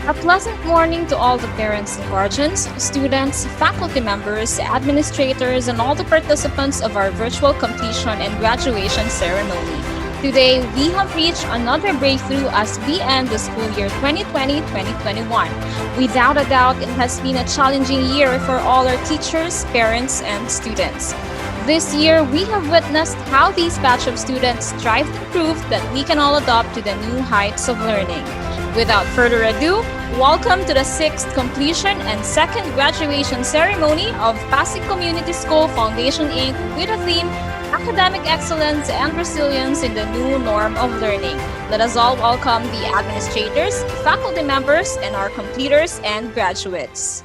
A pleasant morning to all the parents and guardians, students, faculty members, administrators, and all the participants of our virtual completion and graduation ceremony. Today, we have reached another breakthrough as we end the school year 2020-2021. Without a doubt, it has been a challenging year for all our teachers, parents, and students. This year, we have witnessed how these batch of students strive to prove that we can all adopt to the new heights of learning. Without further ado, welcome to the 6th completion and 2nd graduation ceremony of Pasig Community School Foundation Inc. with a theme, Academic Excellence and Resilience in the New Norm of Learning. Let us all welcome the administrators, faculty members, and our completers and graduates.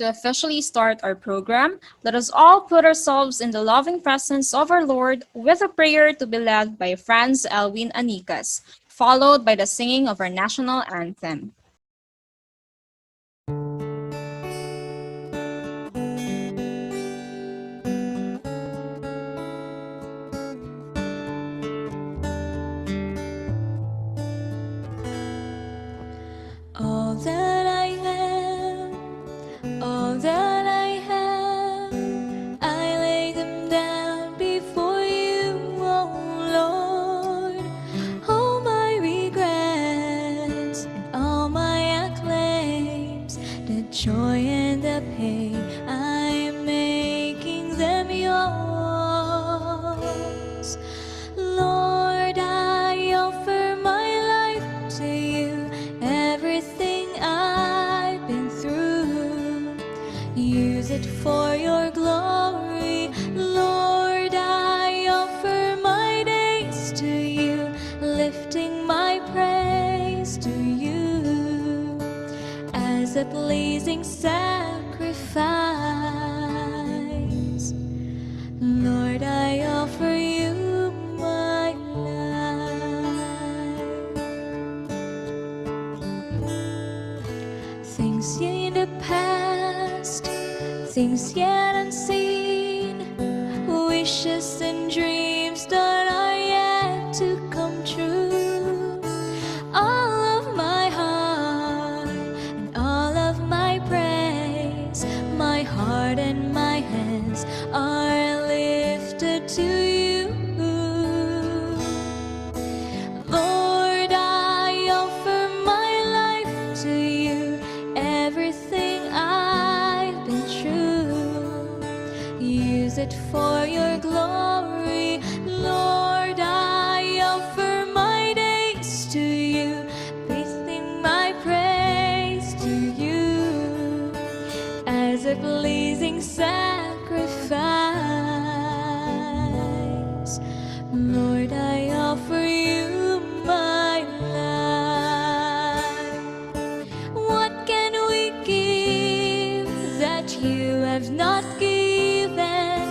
To officially start our program, let us all put ourselves in the loving presence of our Lord with a prayer to be led by Franz Elwin Anikas. followed by the singing of our national anthem. All that I am, all that I have, I lay them down before you, oh Lord. All my regrets and all my acclaims, the joy and the pain, I am making them yours. Lord, I offer my life to you, everything I've been through. Use it for your glory. Lord, I offer my days to you, lifting my praise to you as a pleasing sacrifice. Lord, I offer you my life. Things in the past, things yet unseen, wishes and dreams that are yet to come true. All of my heart and all of my praise, my heart and my hands are lifted to you. Lord, I offer my life to you, everything I've been true. Use it for your glory. Lord, I offer my days to you, breathing my praise to you as a pleasing sacrifice. Lord, I offer you my life. What can we give that you have not given?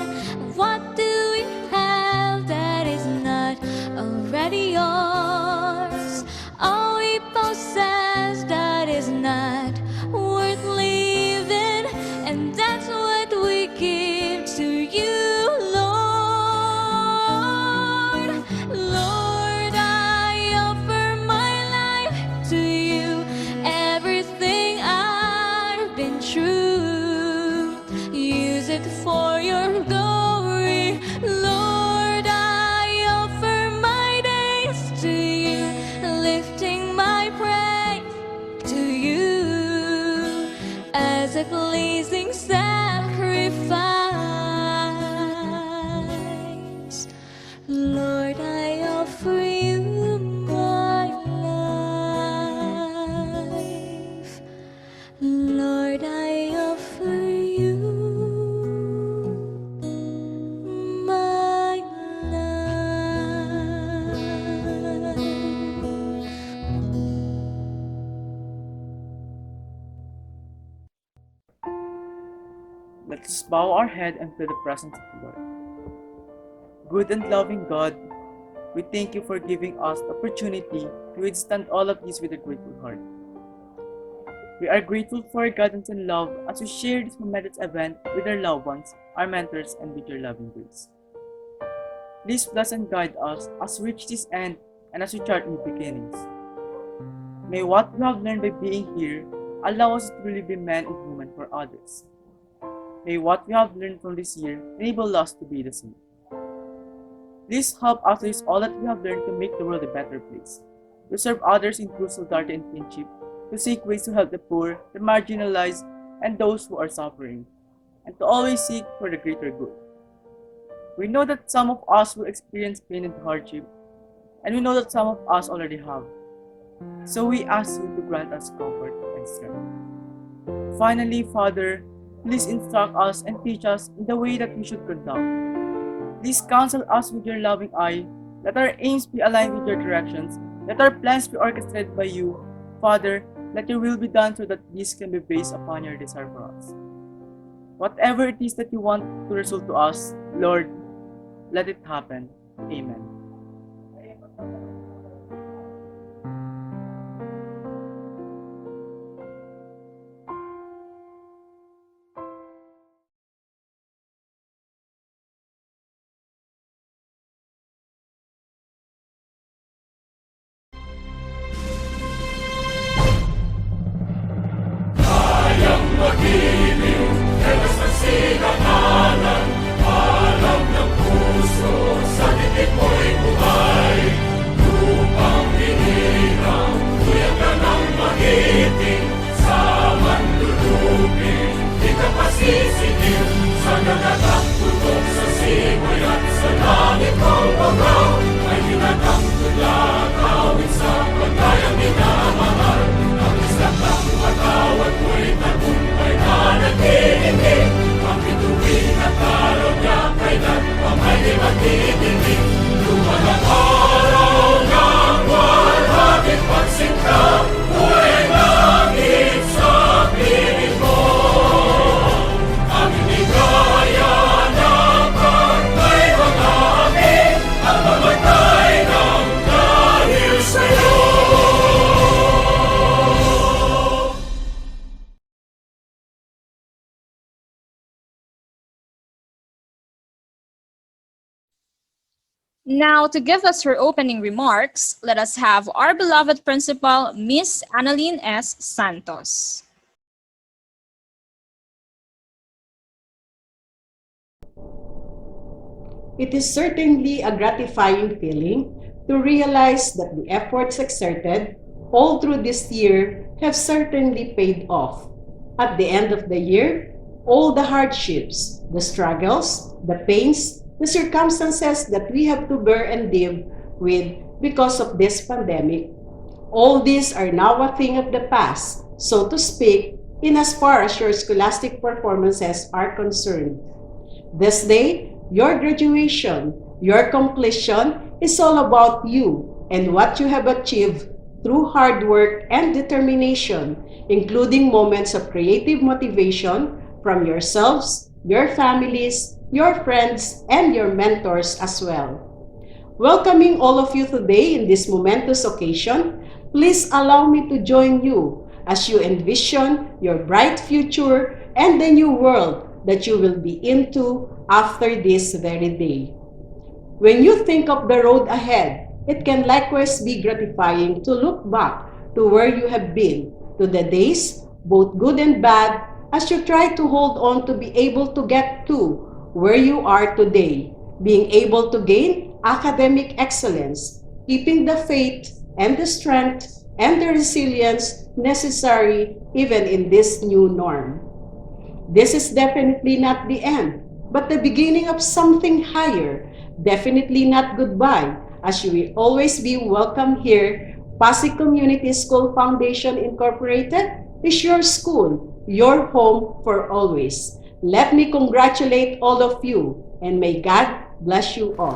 What do we have that is not already yours? All we possess that is not worth living, and that's what we give to you, Lord. Lord, I offer my life to you, everything I've been true. Use it for your glory. Lord, I offer my days to you, lifting my praise to you as a pleasing sacrifice. Lord, I offer you my life. Lord, I offer you my life. Let us bow our head and feel the presence of the Lord. Good and loving God, we thank you for giving us the opportunity to withstand all of this with a grateful heart. We are grateful for your guidance and love as we share this momentous event with our loved ones, our mentors, and with your loving grace. Please bless and guide us as we reach this end and as we chart new beginnings. May what we have learned by being here allow us to really be men and women for others. May what we have learned from this year enable us to be the same. Please help us use all that we have learned to make the world a better place, to serve others in true solidarity and kinship, to seek ways to help the poor, the marginalized, and those who are suffering, and to always seek for the greater good. We know that some of us will experience pain and hardship, and we know that some of us already have. So we ask you to grant us comfort and strength. Finally, Father, please instruct us and teach us in the way that we should conduct. Please counsel us with your loving eye. Let our aims be aligned with your directions. Let our plans be orchestrated by you. Father, let your will be done so that this can be based upon your desire for us. Whatever it is that you want to result to us, Lord, let it happen. Amen. Now, to give us her opening remarks, let us have our beloved principal, Miss Annalyn S. Santos. It is certainly a gratifying feeling to realize that the efforts exerted all through this year have certainly paid off. At the end of the year, all the hardships, the struggles, the pains, the circumstances that we have to bear and live with because of this pandemic, all these are now a thing of the past, so to speak, in as far as your scholastic performances are concerned. This day, your graduation, your completion is all about you and what you have achieved through hard work and determination, including moments of creative motivation from yourselves, your families, your friends, and your mentors as well. Welcoming all of you today in this momentous occasion, please allow me to join you as you envision your bright future and the new world that you will be into after this very day. When you think of the road ahead, it can likewise be gratifying to look back to where you have been, to the days, both good and bad, as you try to hold on to be able to get to where you are today, being able to gain academic excellence, keeping the faith and the strength and the resilience necessary even in this new norm. This is definitely not the end, but the beginning of something higher. Definitely not goodbye, as you will always be welcome here. Pasig Community School Foundation Incorporated is your school, your home for always. Let me congratulate all of you, and may God bless you all.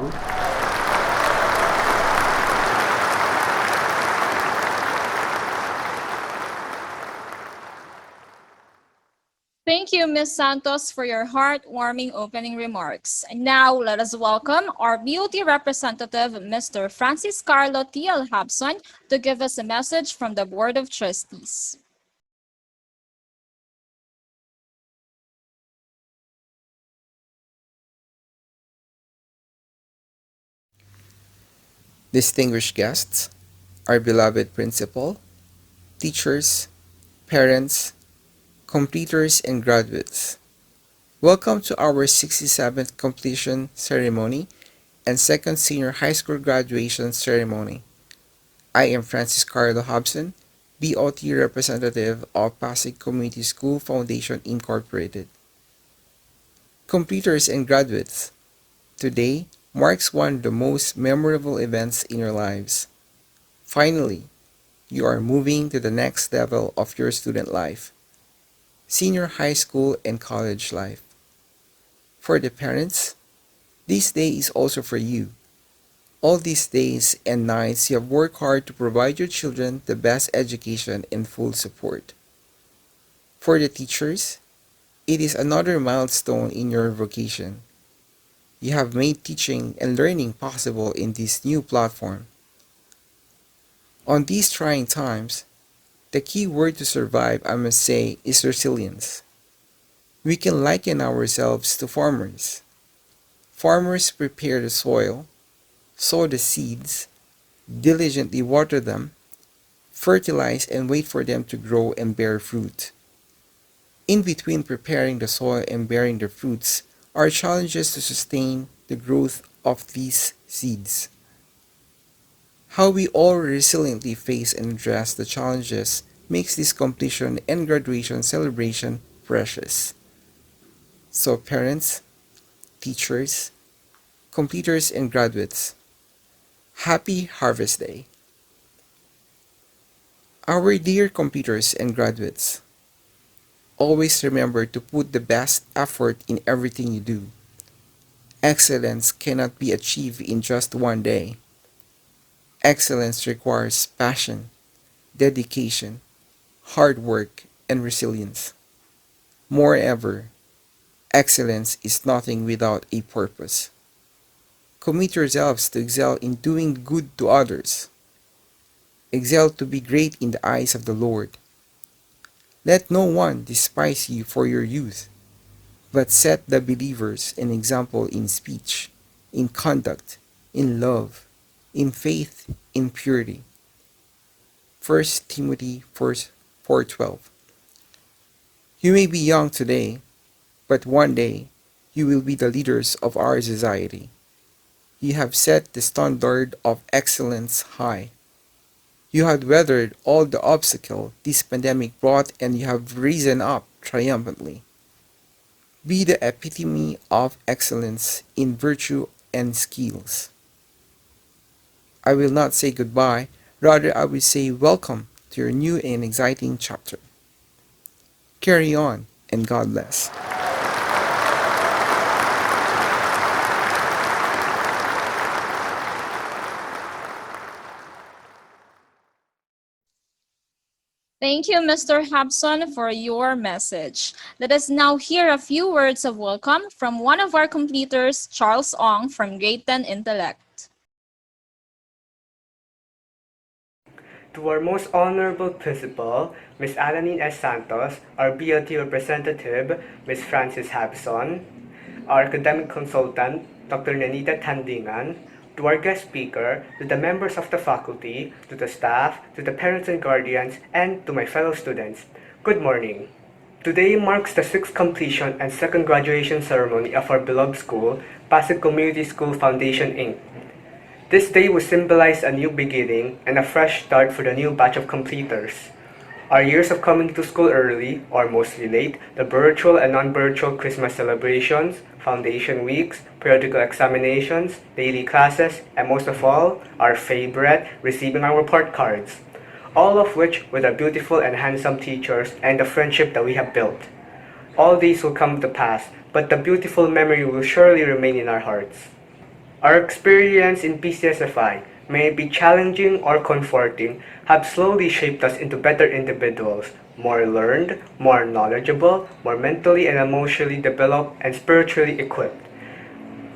Thank you, Ms. Santos, for your heartwarming opening remarks. And now, let us welcome our beauty representative, Mr. Francis Carlo T.L. Habson, to give us a message from the Board of Trustees. Distinguished guests, our beloved principal, teachers, parents, completers, and graduates, welcome to our 67th completion ceremony and second senior high school graduation ceremony. I am Francis Carlo Hobson, BOT representative of Pasig Community School Foundation Incorporated. Completers and graduates, today marks one of the most memorable events in your lives. Finally, you are moving to the next level of your student life, senior high school and college life. For the parents, this day is also for you. All these days and nights you have worked hard to provide your children the best education and full support. For the teachers, it is another milestone in your vocation. You have made teaching and learning possible in this new platform. On these trying times, the key word to survive, I must say, is resilience. We can liken ourselves to farmers. Farmers prepare the soil, sow the seeds, diligently water them, fertilize and wait for them to grow and bear fruit. In between preparing the soil and bearing the fruits are challenges to sustain the growth of these seeds. How we all resiliently face and address the challenges makes this completion and graduation celebration precious. So parents, teachers, completers, and graduates, happy Harvest Day. Our dear completers and graduates, always remember to put the best effort in everything you do. Excellence cannot be achieved in just one day. Excellence requires passion, dedication, hard work, and resilience. Moreover, excellence is nothing without a purpose. Commit yourselves to excel in doing good to others. Excel to be great in the eyes of the Lord. Let no one despise you for your youth, but set the believers an example in speech, in conduct, in love, in faith, in purity. 1 Timothy 4:12. You may be young today, but one day you will be the leaders of our society. You have set the standard of excellence high. You have weathered all the obstacles this pandemic brought and you have risen up triumphantly. Be the epitome of excellence in virtue and skills. I will not say goodbye, rather I will say welcome to your new and exciting chapter. Carry on, and God bless. Thank you, Mr. Habson, for your message. Let us now hear a few words of welcome from one of our completers, Charles Ong from Grade 10 Intellect. To our most honorable principal, Ms. Alanine S. Santos, our BLT representative, Ms. Frances Habson, our academic consultant, Dr. Nanita Tandingan, to our guest speaker, to the members of the faculty, to the staff, to the parents and guardians, and to my fellow students, good morning. Today marks the sixth completion and second graduation ceremony of our beloved school, Pasig Community School Foundation, Inc. This day will symbolize a new beginning and a fresh start for the new batch of completers. Our years of coming to school early, or mostly late, the virtual and non-virtual Christmas celebrations, foundation weeks, periodical examinations, daily classes, and most of all, our favorite, receiving our report cards. All of which with our beautiful and handsome teachers and the friendship that we have built. All these will come to pass, but the beautiful memory will surely remain in our hearts. Our experience in PCSFI, may it be challenging or comforting, have slowly shaped us into better individuals, more learned, more knowledgeable, more mentally and emotionally developed, and spiritually equipped.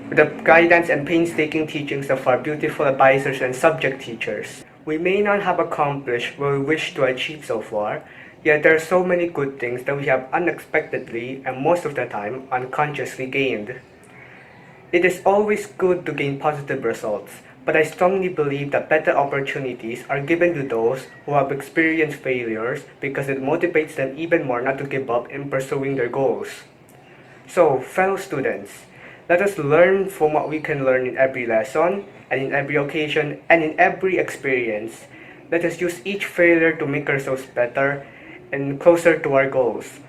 With the guidance and painstaking teachings of our beautiful advisors and subject teachers, we may not have accomplished what we wish to achieve so far, yet there are so many good things that we have unexpectedly and most of the time unconsciously gained. It is always good to gain positive results, but I strongly believe that better opportunities are given to those who have experienced failures because it motivates them even more not to give up in pursuing their goals. So, fellow students, let us learn from what we can learn in every lesson, and in every occasion, and in every experience. Let us use each failure to make ourselves better and closer to our goals.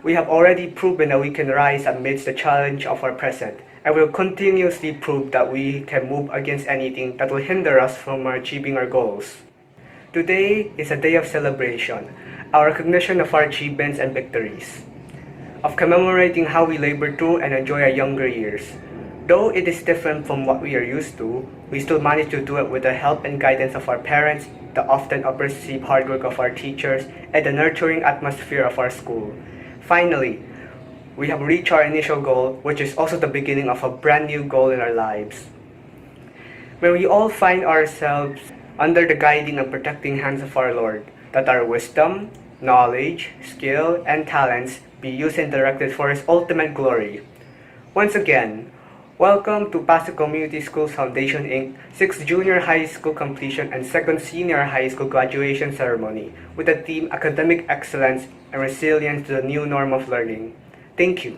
We have already proven that we can rise amidst the challenge of our present, and will continuously prove that we can move against anything that will hinder us from achieving our goals. Today is a day of celebration, our recognition of our achievements and victories, of commemorating how we labored through and enjoy our younger years. Though it is different from what we are used to, we still manage to do it with the help and guidance of our parents, the often appreciated hard work of our teachers, and the nurturing atmosphere of our school. Finally, we have reached our initial goal, which is also the beginning of a brand new goal in our lives. May we all find ourselves under the guiding and protecting hands of our Lord, that our wisdom, knowledge, skill, and talents be used and directed for His ultimate glory. Once again, welcome to Pasig Community Schools Foundation, Inc. 6th Junior High School Completion and 2nd Senior High School Graduation Ceremony with the theme Academic Excellence and Resilience to the New Norm of Learning. Thank you.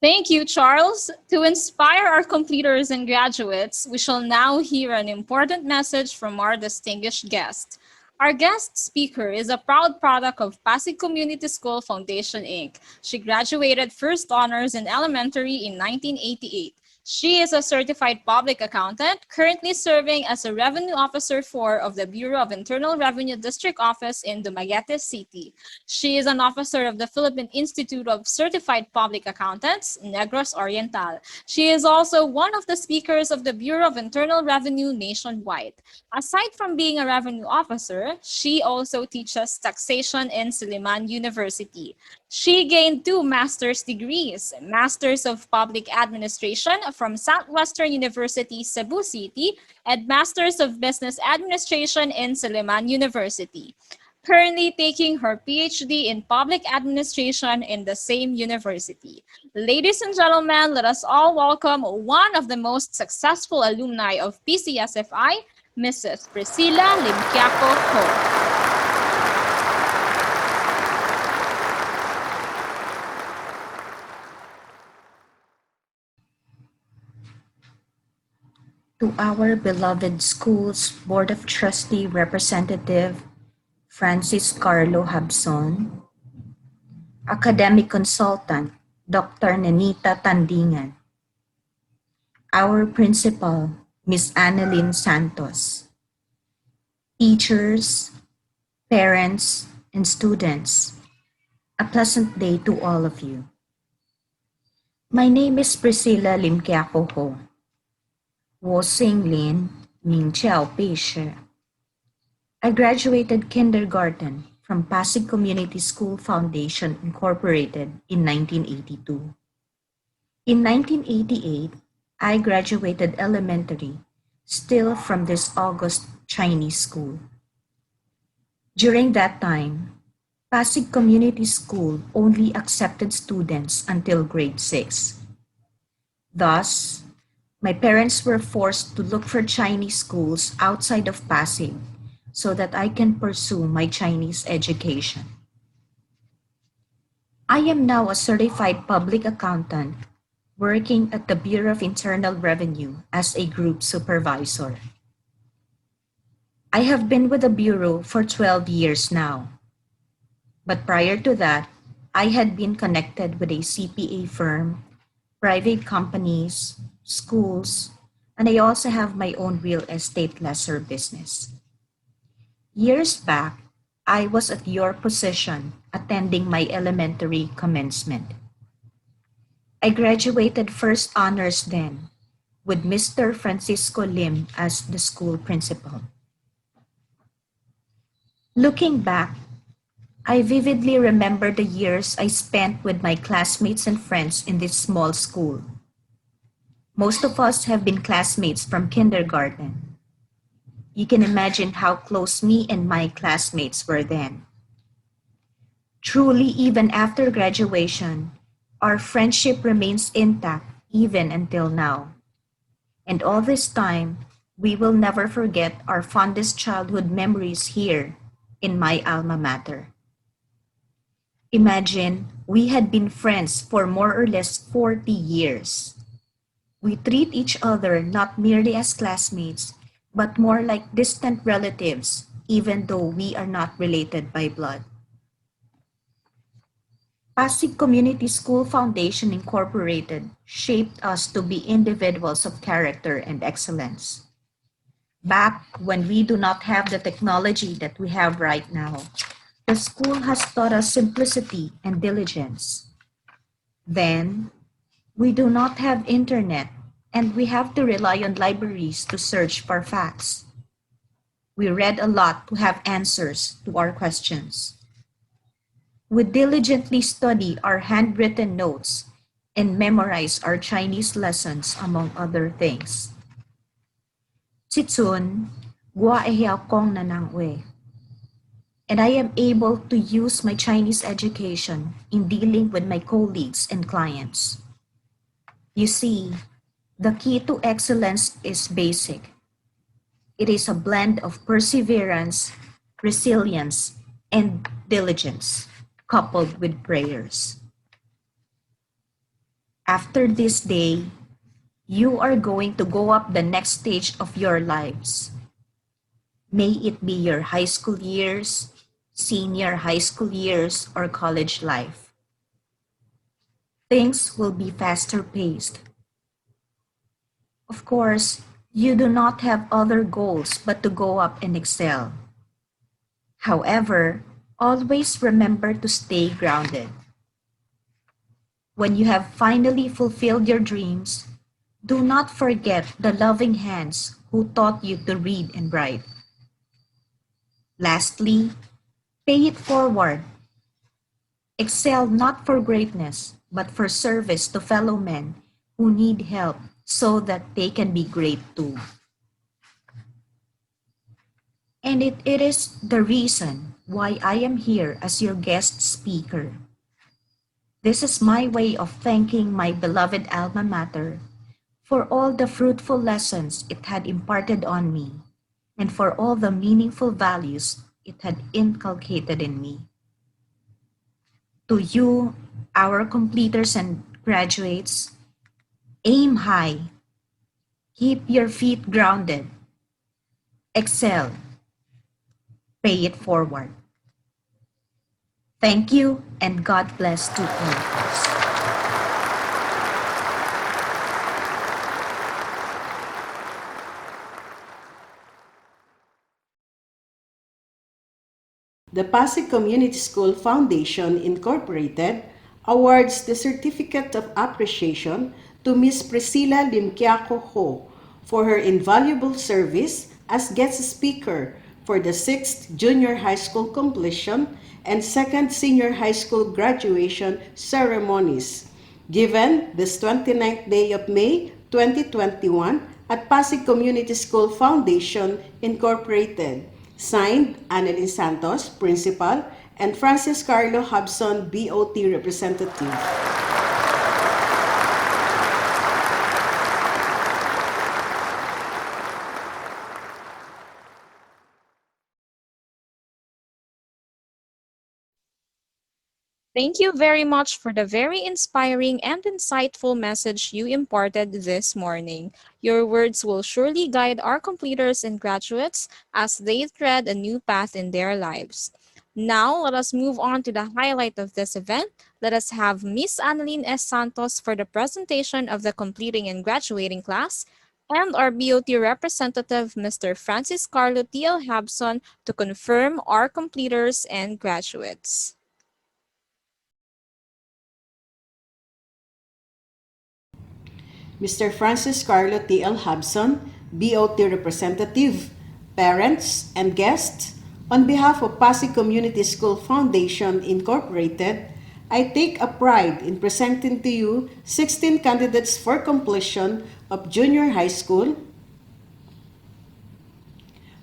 Thank you, Charles. To inspire our completers and graduates, we shall now hear an important message from our distinguished guest. Our guest speaker is a proud product of Pasig Community School Foundation, Inc. She graduated first honors in elementary in 1988. She is a certified public accountant, currently serving as a revenue officer 4 of the Bureau of Internal Revenue District Office in Dumaguete City. She is an officer of the Philippine Institute of Certified Public Accountants, Negros Oriental. She is also one of the speakers of the Bureau of Internal Revenue nationwide. Aside from being a revenue officer, she also teaches taxation in Suliman University. She gained 2 master's degrees, Masters of Public Administration from Southwestern University, Cebu City, and Masters of Business Administration in Suleiman University. Currently taking her PhD in Public Administration in the same university. Ladies and gentlemen, let us all welcome one of the most successful alumni of PCSFI, Mrs. Priscilla Limquiaco Ho. To our beloved school's Board of Trustee Representative Francis Carlo Habson, Academic Consultant Dr. Nenita Tandingan, our Principal Ms. Annalyn Santos, teachers, parents, and students, a pleasant day to all of you. My name is Priscilla Limquiaco Ho. 我姓林，名叫碧诗。I graduated kindergarten from Pasig Community School Foundation Incorporated in 1982. In 1988, I graduated elementary, still from this August Chinese school. During that time, Pasig Community School only accepted students until grade 6. Thus, my parents were forced to look for Chinese schools outside of Pasig so that I can pursue my Chinese education. I am now a certified public accountant working at the Bureau of Internal Revenue as a group supervisor. I have been with the Bureau for 12 years now. But prior to that, I had been connected with a CPA firm, private companies, schools, and I also have my own real estate lesser business. Years back, I was at your position attending my elementary commencement. I graduated first honors then with Mr. Francisco Lim as the school principal. Looking back, I vividly remember the years I spent with my classmates and friends in this small school. Most of us have been classmates from kindergarten. You can imagine how close me and my classmates were then. Truly, even after graduation, our friendship remains intact even until now. And all this time, we will never forget our fondest childhood memories here in my alma mater. Imagine, we had been friends for more or less 40 years. We treat each other not merely as classmates, but more like distant relatives, even though we are not related by blood. Pasig Community School Foundation Incorporated shaped us to be individuals of character and excellence. Back when we do not have the technology that we have right now, the school has taught us simplicity and diligence. Then, we do not have internet, and we have to rely on libraries to search for facts. We read a lot to have answers to our questions. We diligently study our handwritten notes and memorize our Chinese lessons, among other things. Chitsun, gua kong nanangwe. And I am able to use my Chinese education in dealing with my colleagues and clients. You see, the key to excellence is basic. It is a blend of perseverance, resilience, and diligence, coupled with prayers. After this day, you are going to go up the next stage of your lives. May it be your high school years, senior high school years, or college life. Things will be faster paced. Of course, you do not have other goals but to go up and excel. However, always remember to stay grounded. When you have finally fulfilled your dreams, do not forget the loving hands who taught you to read and write. Lastly, pay it forward. Excel not for greatness, but for service to fellow men who need help, so that they can be great too. And it is the reason why I am here as your guest speaker. This is my way of thanking my beloved alma mater for all the fruitful lessons it had imparted on me and for all the meaningful values it had inculcated in me. To you, our completers and graduates, aim high, keep your feet grounded, excel, pay it forward. Thank you and God bless to all of us. The Pasig Community School Foundation Incorporated awards the Certificate of Appreciation to Ms. Priscilla Limquiaco Ho for her invaluable service as guest speaker for the 6th Junior High School Completion and 2nd Senior High School Graduation Ceremonies, given this 29th day of May 2021 at Pasig Community School Foundation Incorporated. Signed, Annalyn Santos, Principal, and Francis Carlo Hobson, BOT Representative. Thank you very much for the very inspiring and insightful message you imparted this morning. Your words will surely guide our completers and graduates as they tread a new path in their lives. Now, let us move on to the highlight of this event. Let us have Miss Annalyn S. Santos for the presentation of the completing and graduating class, and our BOT representative, Mr. Francis Carlo T.L. Habson, to confirm our completers and graduates. Mr. Francis Carlo T.L. Hobson, BOT Representative, parents, and guests, on behalf of Pasig Community School Foundation Incorporated, I take a pride in presenting to you 16 candidates for completion of junior high school,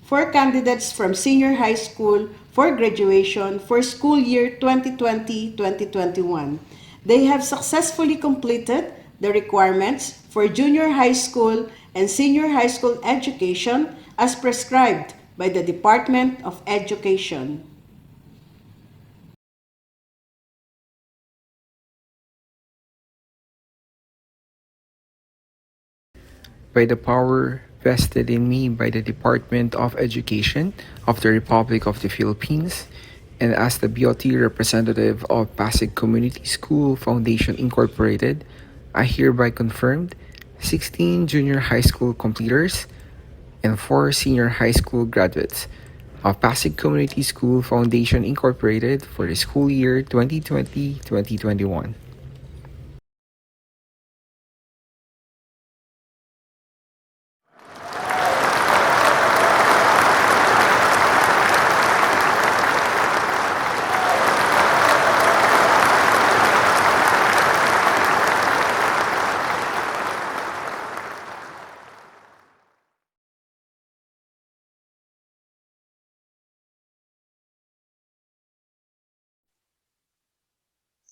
4 candidates from senior high school for graduation for school year 2020-2021. They have successfully completed the requirements for junior high school and senior high school education as prescribed by the Department of Education. By the power vested in me by the Department of Education of the Republic of the Philippines, and as the BOT representative of Pasig Community School Foundation Incorporated, I hereby confirmed 16 junior high school completers and 4 senior high school graduates of Pasig Community School Foundation Incorporated for the school year 2020-2021.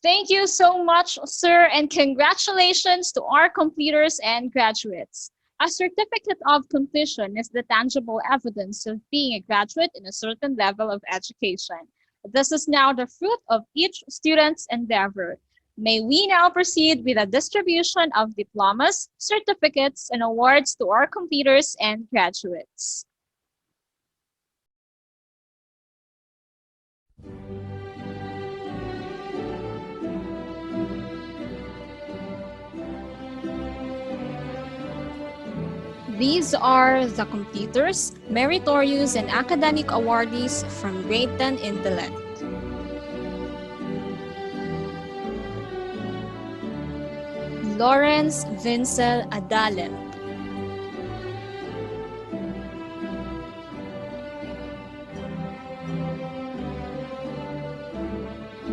Thank you so much, sir, and congratulations to our completers and graduates. A certificate of completion is the tangible evidence of being a graduate in a certain level of education. This is now the fruit of each student's endeavor. May we now proceed with a distribution of diplomas, certificates, and awards to our completers and graduates. These are the completers, meritorious, and academic awardees from Grade 10 Intellect. Lawrence Vincel Adalem.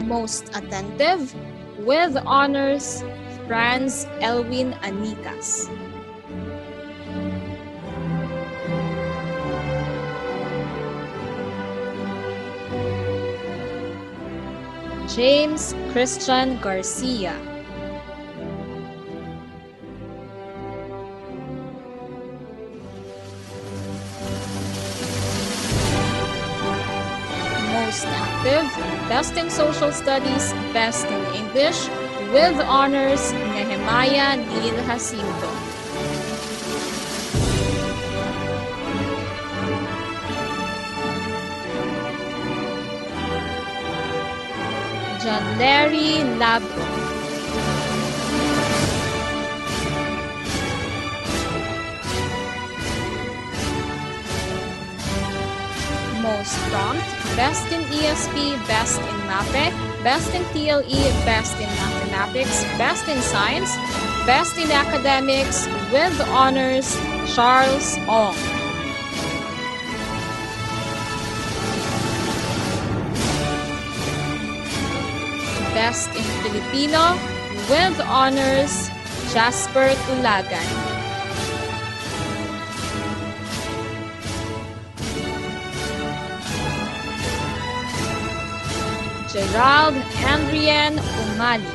Most attentive, with honors, Franz Elwin Anikas. James Christian Garcia. Most active, best in social studies, best in English, with honors, Nehemiah Neil Jacinto. John Larry Labro. Most prompt, best in ESP, best in MAPE, best in TLE, best in mathematics, best in science, best in academics, with honors, Charles Ong. Best in Filipino, with honors, Jasper Tulagan. Gerald Andrian Umali.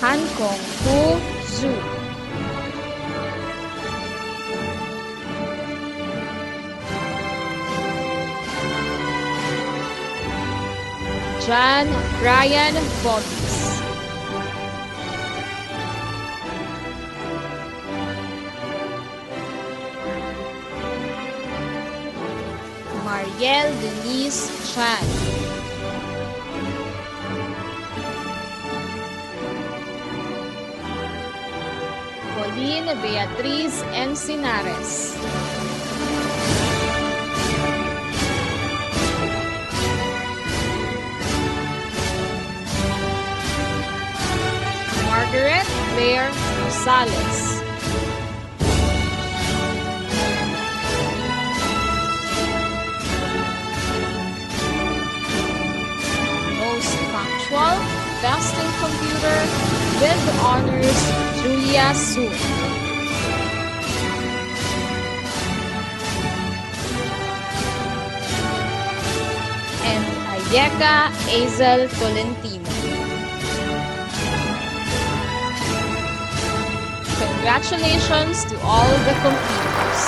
Han Kong Hu Zhu. John Brian Bobis. Mariel Denise Chan. Pauline Beatriz Encinares. Margaret Claire Rosales. Most punctual, best in computer, with honors, Julia Su. And Ayeka Azel Tolentino. Congratulations to all the completers.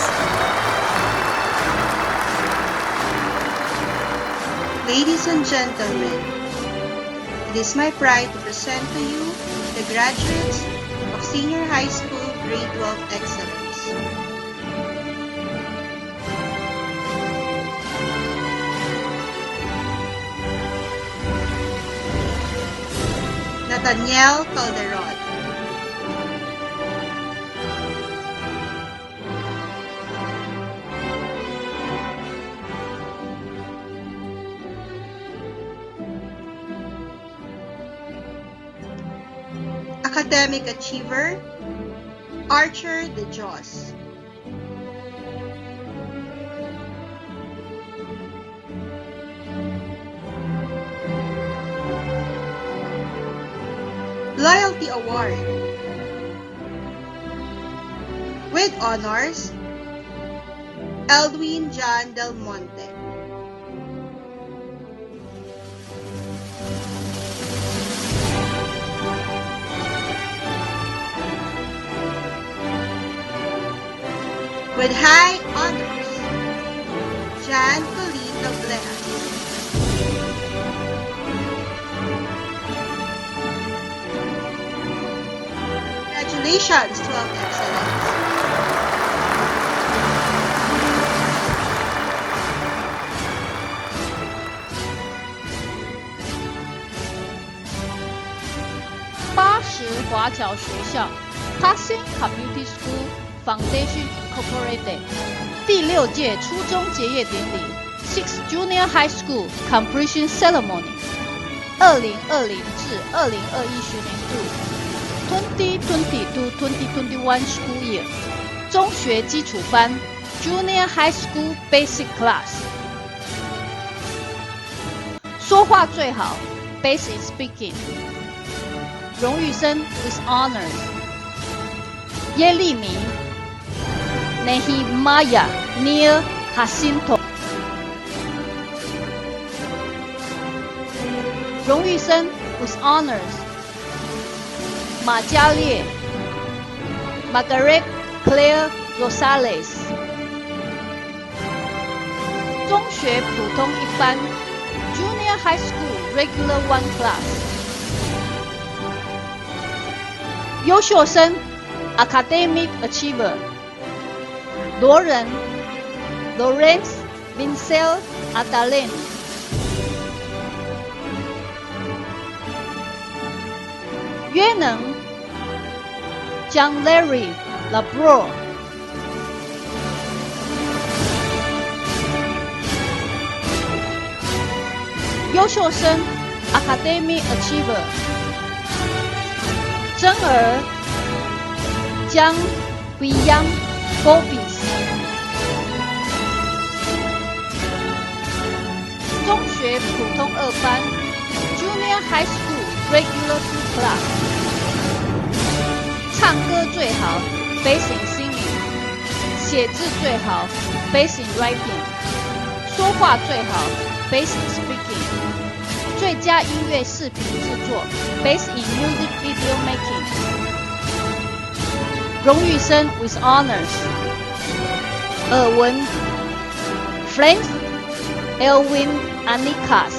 Ladies and gentlemen, it is my pride to present to you the graduates of Senior High School Grade 12 Excellence. Nathaniel Calderon. Academic Achiever, Archer De Jos. Loyalty Award. With honors, Eldwin John Del Monte. With high honors, Jan Colleen Dobleas. Congratulations, 12 Excellence.华侨学校 Passing Community School Foundation Incorporated 第6届初中结业典礼 Sixth Junior High School Completion Ceremony 2020至2021学年度 2020-2021 School Year 中学基础班 Junior High School Basic Class 说话最好 Basic Speaking 荣誉生 with honors 耶利米 Nehemiah near Jacinto。荣誉生 with honors， 马加列 Margaret Claire Rosales。中学普通一班 Junior High School Regular One Class。优秀生 Academic Achiever， 罗人 Lawrence Vincel Adalen。约能 John Larry Labro。优秀生 Academic Achiever， 真儿 John William Bobis。中学普通二班 Junior High School Regular Two Class。唱歌最好 Basic Singing， 写字最好 Basic Writing， 说话最好 Basic Speaking， 最佳音乐视频制作 Basic in Music Video Making。荣誉生 with honors， 耳闻 Frank Elwin Anikas。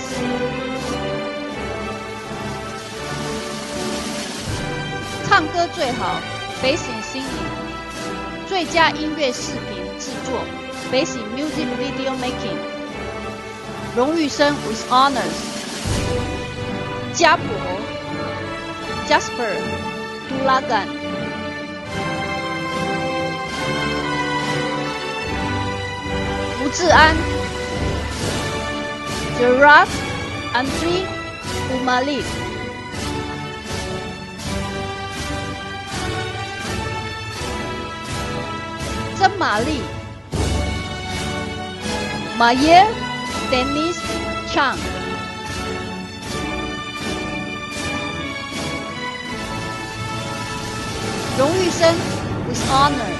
唱歌最好 Basic Singing， 最佳音乐视频制作 Basic Music Video Making。荣誉生 with honors， 加博 Jasper Dulagan。吴志安 Gerard Andre Umalik。曾玛丽 Mayer Dennis Chang。荣誉生 with honor，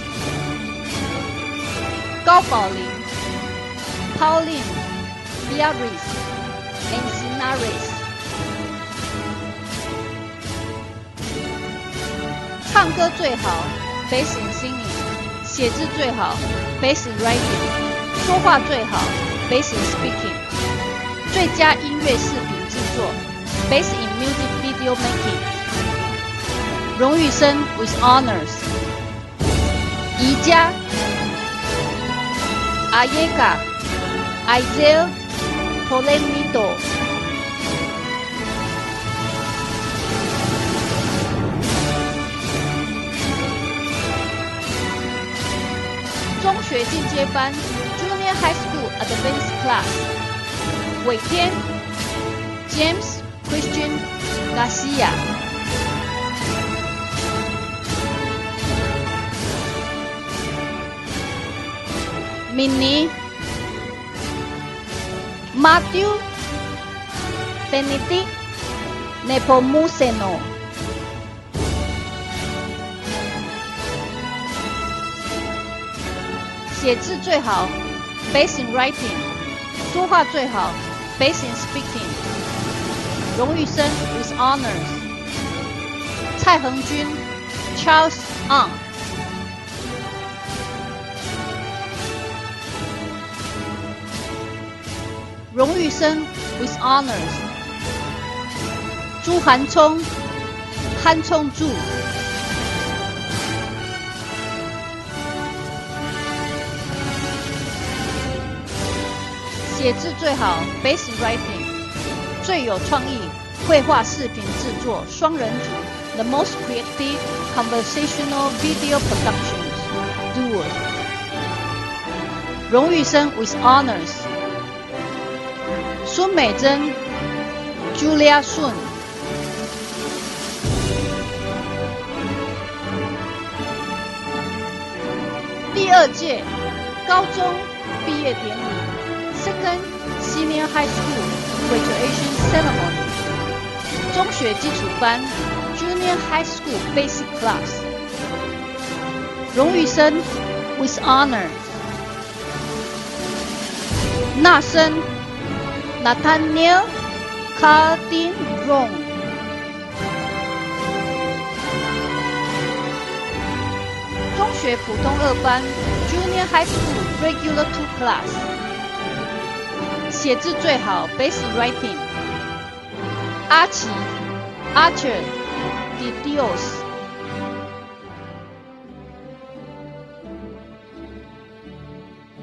高宝林 Pauline Biaris Encinares。唱歌最好 Basic Singing， 写字最好 Basic Writing， 说话最好 Basic Speaking， 最佳音乐视频制作 Basic in Music Video Making。荣誉生 with honors， 宜家 Ayeka Isaiah Tolemido。中学进阶班 Junior High School Advanced Class， 伟天 James Christian Garcia。Minnie Matthew Benedict Nepomuceno。写字最好 Basic Writing， 说话最好 Basic Speaking。荣誉生 with honors， 蔡恒君 Charles Ang。荣誉生 with honors， 朱寒聪憨聪柱。写字最好 Basic Writing， 最有创意绘画视频制作双人组 The most creative conversational video productions duo。荣誉生 with honors， 孙美珍 Julia Sun。第二届高中毕业典礼 Second Senior High School Graduation Ceremony， 中学基础班 Junior High School Basic Class。荣誉生 with honor. Nathan Nathaniel Cardin Wrong.中学普通二班 Junior High School Regular 2 Class。写字最好 Basic Writing。阿奇 Archer de Dios。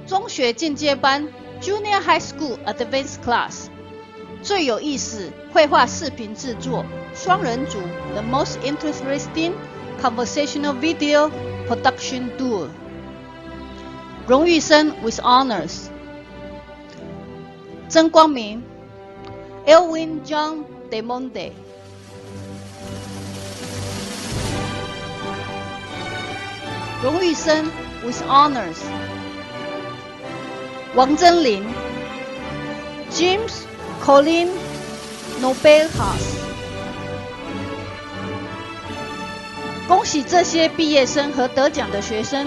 中学进阶班 Junior High School Advanced Class。最有意思，绘画视频制作，双人组 The Most Interesting Conversational Video Production Duo。荣誉生 with honors。曾光明 Elwin John Demonde。荣誉生 with honors。王真林 James Colin Nobelhaus。恭喜这些毕业生和得奖的学生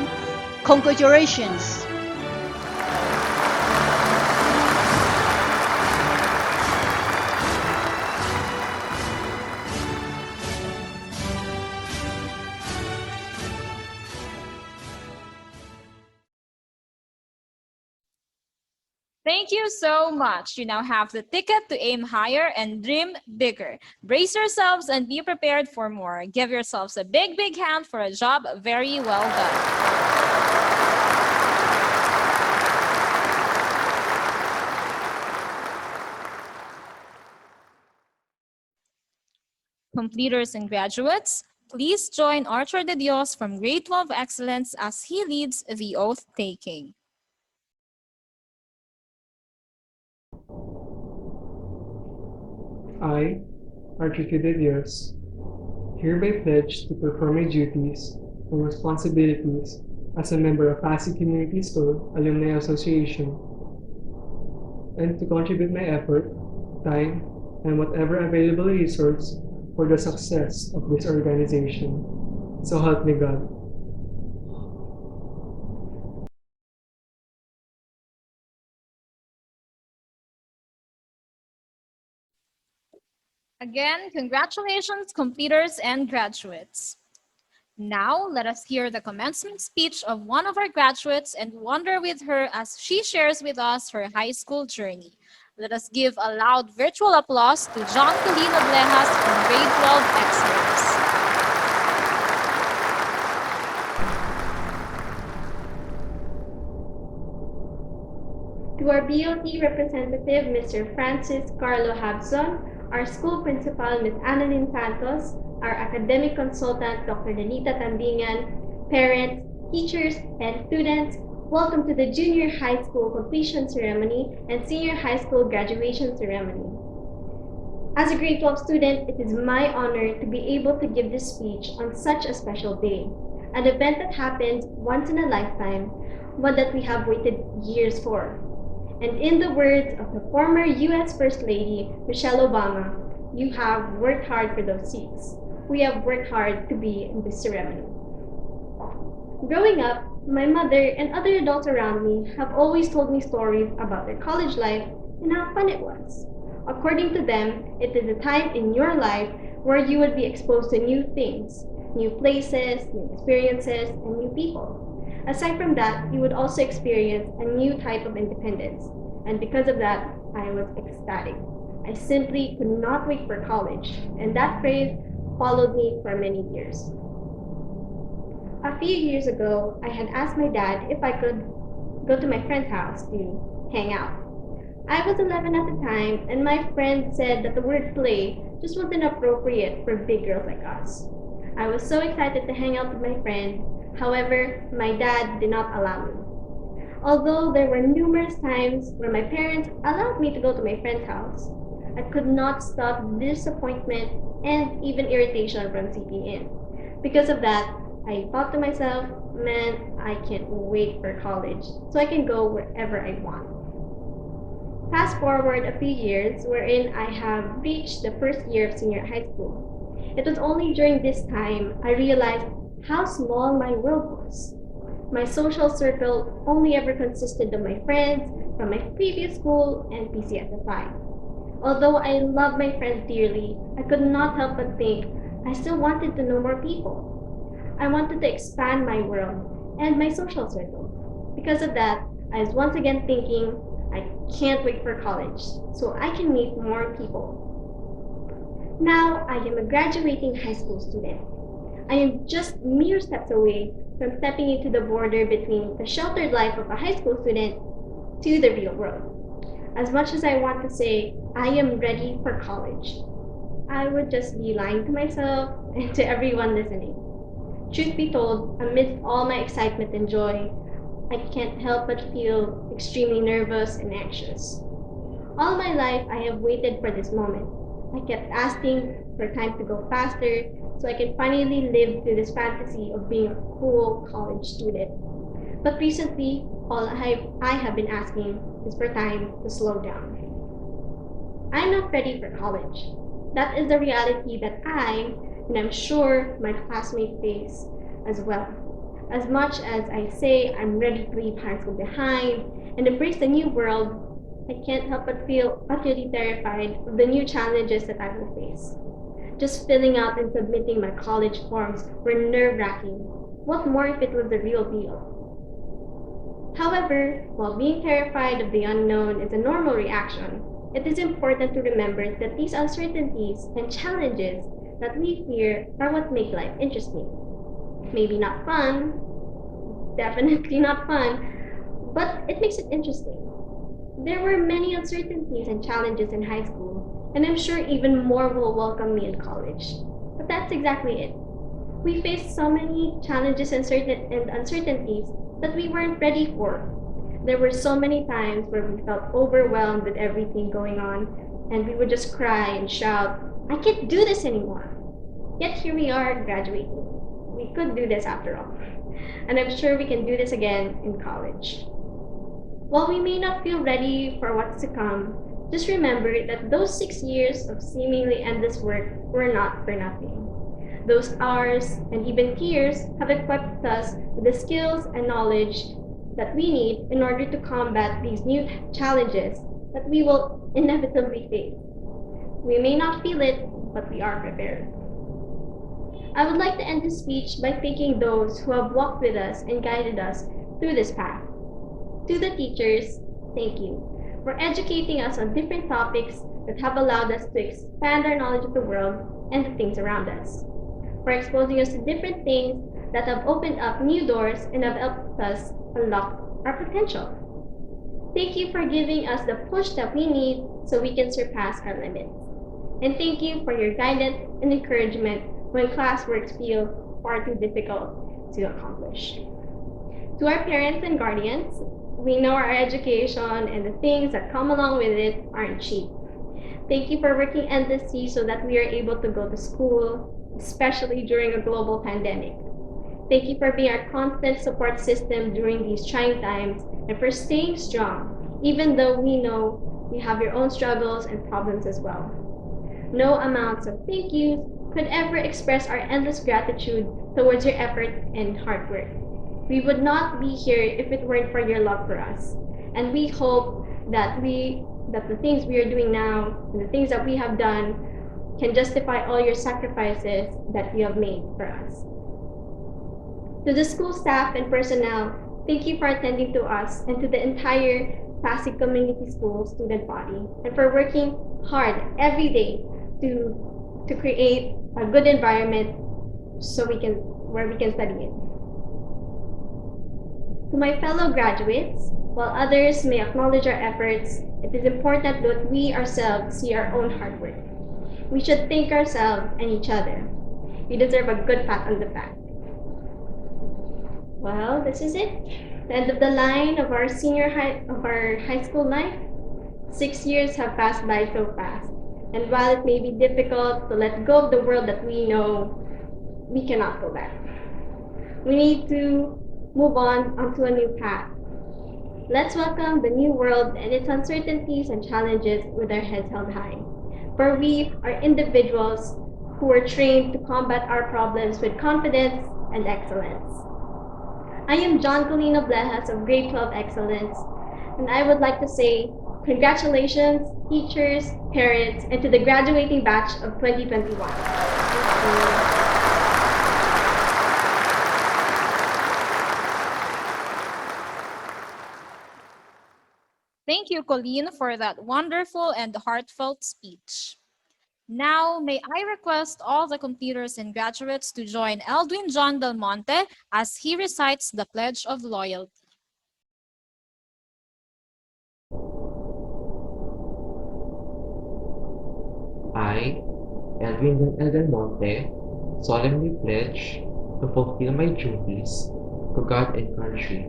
，Congratulations！Thank you so much. You now have the ticket to aim higher and dream bigger. Brace yourselves and be prepared for more. Give yourselves a big, big hand for a job very well done. Completers and graduates, please join Archer de Dios from Grade 12 Excellence as he leads the oath taking. I, Architect de Dios, hereby pledge to perform my duties and responsibilities as a member of Pasig Community School Alumni Association, and to contribute my effort, time, and whatever available resource for the success of this organization. So help me God. Again, congratulations, completers and graduates. Now, let us hear the commencement speech of one of our graduates and wonder with her as she shares with us her high school journey. Let us give a loud virtual applause to John Colino Blejas from Grade 12 Excellence. To our BOT representative, Mr. Francis Carlo Habson, our school principal, Ms. Annalyn Santos, our academic consultant, Dr. Danita Tambingan, parents, teachers, and students, welcome to the Junior High School Completion Ceremony and Senior High School Graduation Ceremony. As a grade 12 student, it is my honor to be able to give this speech on such a special day, an event that happens once in a lifetime, one that we have waited years for. And in the words of the former US First Lady, Michelle Obama, you have worked hard for those seats. We have worked hard to be in this ceremony. Growing up, my mother and other adults around me have always told me stories about their college life and how fun it was. According to them, it is a time in your life where you would be exposed to new things, new places, new experiences, and new people. Aside from that, you would also experience a new type of independence. And because of that, I was ecstatic. I simply could not wait for college, and that phrase followed me for many years. A few years ago, I had asked my dad if I could go to my friend's house to hang out. I was 11 at the time, and my friend said that the word play just wasn't appropriate for big girls like us. I was so excited to hang out with my friend. However, my dad did not allow me. Although there were numerous times where my parents allowed me to go to my friend's house, I could not stop disappointment and even irritation from seeping in. Because of that, I thought to myself, man, I can't wait for college so I can go wherever I want. Fast forward a few years wherein I have reached the first year of senior high school. It was only during this time I realized how small my world was. My social circle only ever consisted of my friends from my previous school and PCSFI. Although I love my friends dearly, I could not help but think I still wanted to know more people. I wanted to expand my world and my social circle. Because of that, I was once again thinking I can't wait for college so I can meet more people. Now I am a graduating high school student. I am just mere steps away from stepping into the border between the sheltered life of a high school student to the real world. As much as I want to say I am ready for college, I would just be lying to myself and to everyone listening. Truth be told, amidst all my excitement and joy, I can't help but feel extremely nervous and anxious. All my life, I have waited for this moment. I kept asking for time to go faster so I can finally live through this fantasy of being a cool college student. But recently, all I have been asking is for time to slow down. I'm not ready for college. That is the reality that I, and I'm sure my classmates face as well. As much as I say I'm ready to leave high school behind and embrace the new world, I can't help but feel utterly terrified of the new challenges that I will face. Just filling out and submitting my college forms were nerve-wracking. What more if it was the real deal? However, while being terrified of the unknown is a normal reaction, it is important to remember that these uncertainties and challenges that we fear are what make life interesting. Maybe not fun, definitely not fun, but it makes it interesting. There were many uncertainties and challenges in high school, and I'm sure even more will welcome me in college. But that's exactly it. We faced so many challenges and uncertainties that we weren't ready for. There were so many times where we felt overwhelmed with everything going on, and we would just cry and shout, I can't do this anymore. Yet here we are graduating. We could do this after all. And I'm sure we can do this again in college. While we may not feel ready for what's to come, just remember that those 6 years of seemingly endless work were not for nothing. Those hours and even tears have equipped us with the skills and knowledge that we need in order to combat these new challenges that we will inevitably face. We may not feel it, but we are prepared. I would like to end this speech by thanking those who have walked with us and guided us through this path. To the teachers, thank you for educating us on different topics that have allowed us to expand our knowledge of the world and the things around us. For exposing us to different things that have opened up new doors and have helped us unlock our potential. Thank you for giving us the push that we need so we can surpass our limits. And thank you for your guidance and encouragement when classwork feel far too difficult to accomplish. To our parents and guardians, we know our education and the things that come along with it aren't cheap. Thank you for working endlessly so that we are able to go to school, especially during a global pandemic. Thank you for being our constant support system during these trying times and for staying strong, even though we know you have your own struggles and problems as well. No amounts of thank yous could ever express our endless gratitude towards your effort and hard work. We would not be here if it weren't for your love for us. And we hope that the things we are doing now and the things that we have done can justify all your sacrifices that you have made for us. To the school staff and personnel, thank you for attending to us and to the entire Pasig Community School student body and for working hard every day to create a good environment where we can study it. To my fellow graduates, while others may acknowledge our efforts, it is important that we ourselves see our own hard work. We should thank ourselves and each other. We deserve a good pat on the back. Well, this is it. The end of the line of our high school life. 6 years have passed by so fast. And while it may be difficult to let go of the world that we know, we cannot go back. We need to move on onto a new path. Let's welcome the new world and its uncertainties and challenges with our heads held high. For we are individuals who are trained to combat our problems with confidence and excellence. I am John Colino Blejas of Grade 12 Excellence, and I would like to say congratulations, teachers, parents, and to the graduating batch of 2021. Thank you. Thank you, Colleen, for that wonderful and heartfelt speech. Now, may I request all the completers and graduates to join Eldwin John Del Monte as he recites the Pledge of Loyalty. I, Edwin Del Monte, solemnly pledge to fulfill my duties to God and country,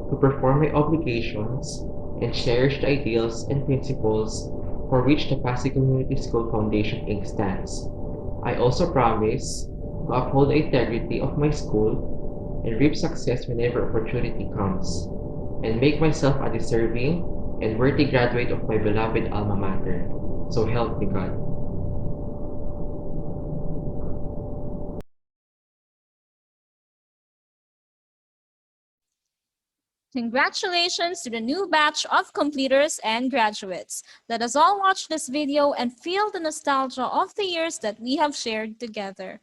to perform my obligations, and cherish the ideals and principles for which the Pasig Community School Foundation Inc. stands. I also promise to uphold the integrity of my school and reap success whenever opportunity comes, and make myself a deserving and worthy graduate of my beloved alma mater. So help me God. Congratulations to the new batch of completers and graduates. Let us all watch this video and feel the nostalgia of the years that we have shared together.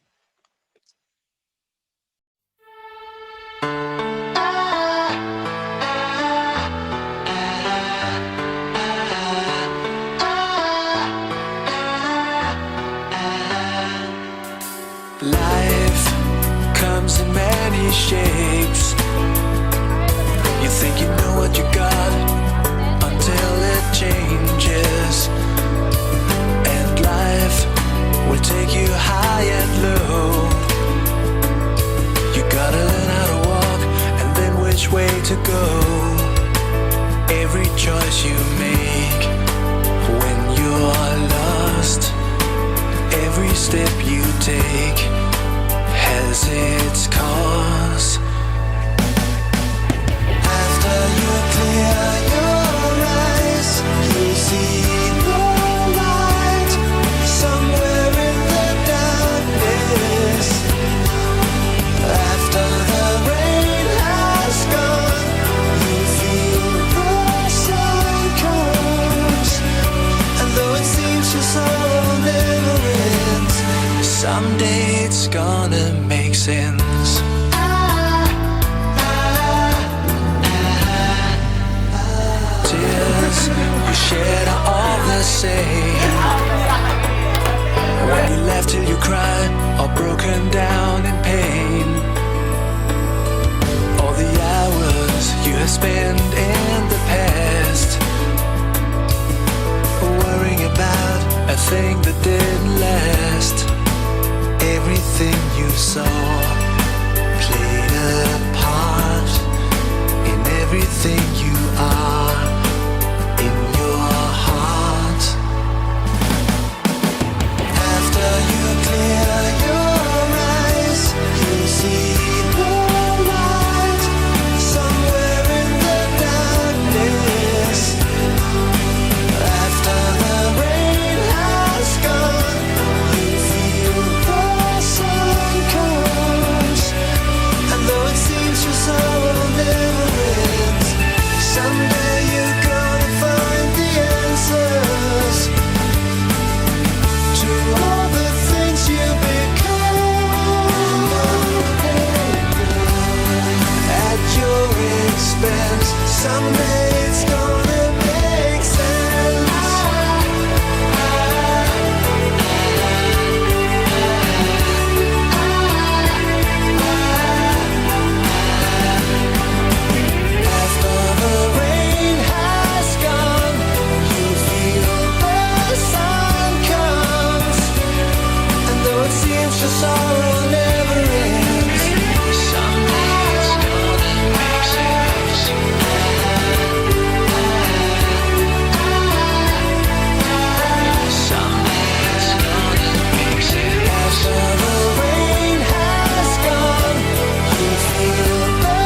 Life comes in many shapes. You think you know what you got until it changes. And life will take you high and low. You gotta learn how to walk and then which way to go. Every choice you make when you're lost, every step you take has its cause. After you clear your eyes, you see the light somewhere in the darkness. After the rain has gone, you feel the sun comes. And though it seems your sorrow never ends, someday it's gonna make sense. Tears you shed are all the same. When you laugh till you cry, or broken down in pain. All the hours you have spent in the past, worrying about a thing that didn't last. Everything you saw played a part in everything you are, in your heart. After you clear your eyes, you see the light somewhere in the darkness. After the rain has gone, you feel the sun comes. And though it seems your sorrow never ends, someday you're gonna find the answers to all the things you become. At your expense, someday it's gonna make sense. After the rain has gone, you feel the sun comes. And though it seems your sorrow never ends, someday it's gonna make sense. Someday it's gonna make sense. After the rain has gone, you feel the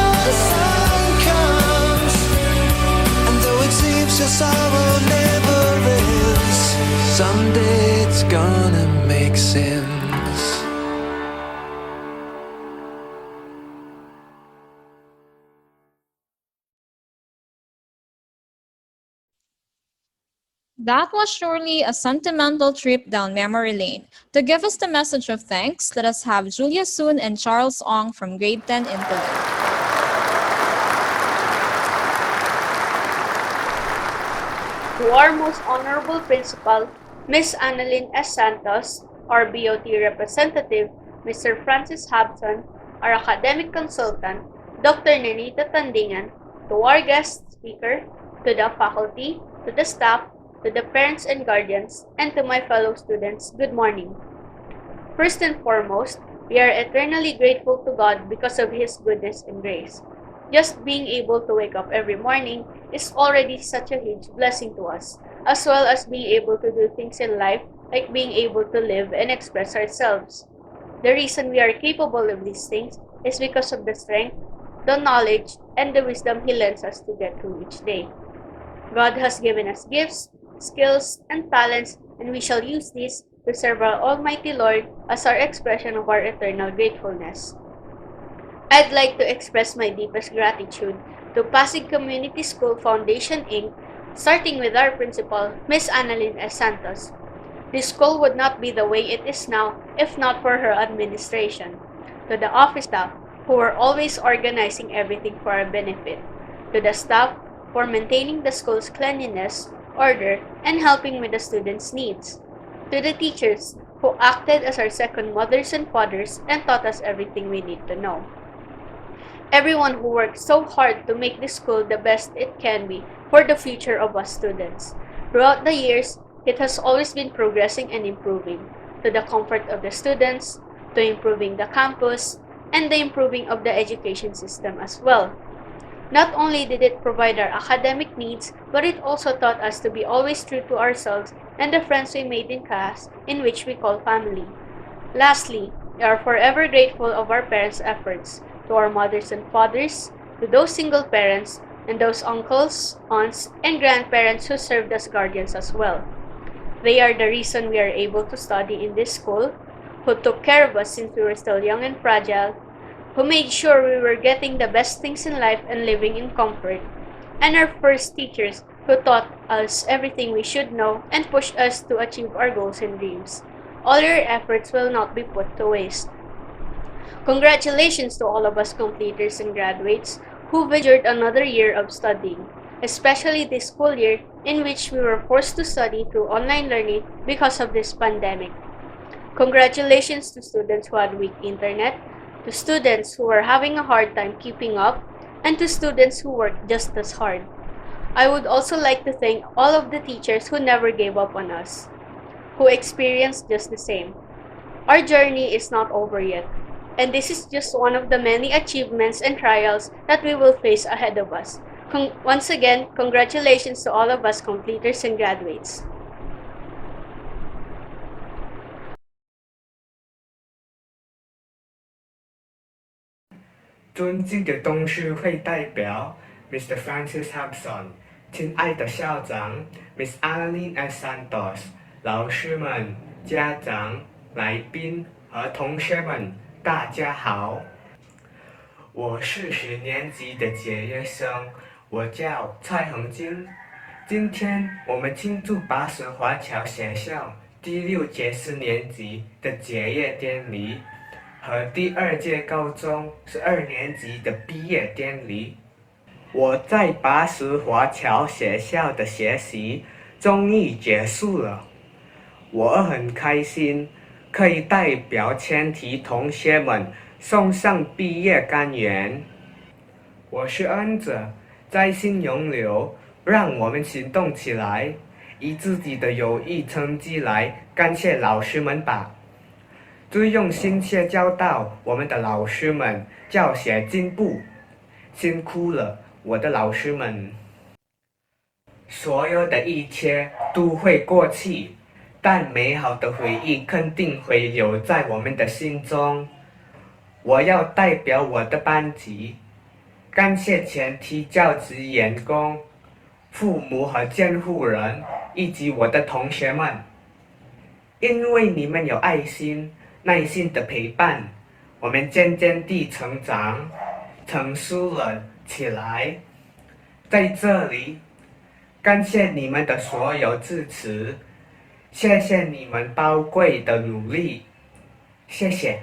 sun comes. And though it seems your sorrow never ends, someday it's gonna make sense. That was surely a sentimental trip down memory lane. To give us the message of thanks, let us have Julia Soon and Charles Ong from grade 10 interlude. To our most honorable principal, Miss Annalyn S. Santos, our BOT representative, Mr. Francis Habson, our academic consultant, Dr. Nenita Tandingan, to our guest speaker, to the faculty, to the staff, to the parents and guardians, and to my fellow students, good morning. First and foremost, we are eternally grateful to God because of His goodness and grace. Just being able to wake up every morning is already such a huge blessing to us, as well as being able to do things in life like being able to live and express ourselves. The reason we are capable of these things is because of the strength, the knowledge, and the wisdom He lends us to get through each day. God has given us gifts, skills, and talents, and we shall use these to serve our Almighty Lord as our expression of our eternal gratefulness. I'd like to express my deepest gratitude to Pasig Community School Foundation Inc., starting with our principal, Miss Annalyn S. Santos. This school would not be the way it is now if not for her administration. To the office staff, who were always organizing everything for our benefit. To the staff, for maintaining the school's cleanliness, order, and helping with the students' needs. To the teachers, who acted as our second mothers and fathers and taught us everything we need to know. Everyone who worked so hard to make this school the best it can be for the future of us students. Throughout the years, it has always been progressing and improving, to the comfort of the students, to improving the campus, and the improving of the education system as well. Not only did it provide our academic needs, but it also taught us to be always true to ourselves and the friends we made in class, in which we call family. Lastly, we are forever grateful of our parents' efforts, to our mothers and fathers, to those single parents, and those uncles, aunts, and grandparents who served as guardians as well. They are the reason we are able to study in this school, who took care of us since we were still young and fragile, who made sure we were getting the best things in life and living in comfort, and our first teachers who taught us everything we should know and pushed us to achieve our goals and dreams. All your efforts will not be put to waste. Congratulations to all of us completers and graduates who've endured another year of studying, especially this school year in which we were forced to study through online learning because of this pandemic. Congratulations to students who had weak internet, to students who were having a hard time keeping up, and to students who worked just as hard. I would also like to thank all of the teachers who never gave up on us, who experienced just the same. Our journey is not over yet, and this is just one of the many achievements and trials that we will face ahead of us. Once again, congratulations to all of us completers and graduates. 尊敬的董事会代表 Mr. Francis Habson， 亲爱的校长 Miss Annalyn S. Santos， 老师们、家长、来宾和同学们，大家好。我是10年级的结业生，我叫蔡恒金。今天我们庆祝巴士华侨学校第6届4年级的结业典礼。和第2届高中12年级的毕业典礼。我在巴士华侨学校的学习终于结束了，我很开心可以代表全体同学们送上毕业感言。我是恩者，在心永留，让我们行动起来，以自己的有益成绩来感谢老师们吧。最用心切教导我们的老师们，教学进步，辛苦了，我的老师们。所有的一切都会过去，但美好的回忆肯定会留在我们的心中。我要代表我的班级，感谢全体教职员工、父母和监护人，以及我的同学们，因为你们有爱心。耐心的陪伴，我们渐渐地成长，成熟了起来。在这里，感谢你们的所有支持，谢谢你们宝贵的努力，谢谢。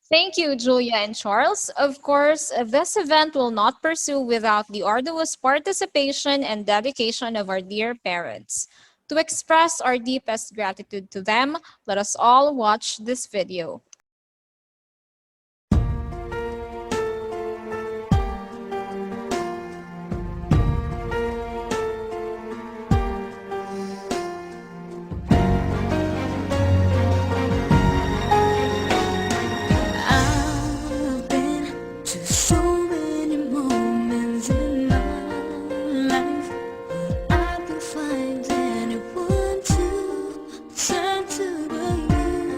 Thank you, Julia and Charles. Of course, this event will not pursue without the arduous participation and dedication of our dear parents. To express our deepest gratitude to them, let us all watch this video. I've been to so many moments in my life, but I can't find anyone to turn to but you.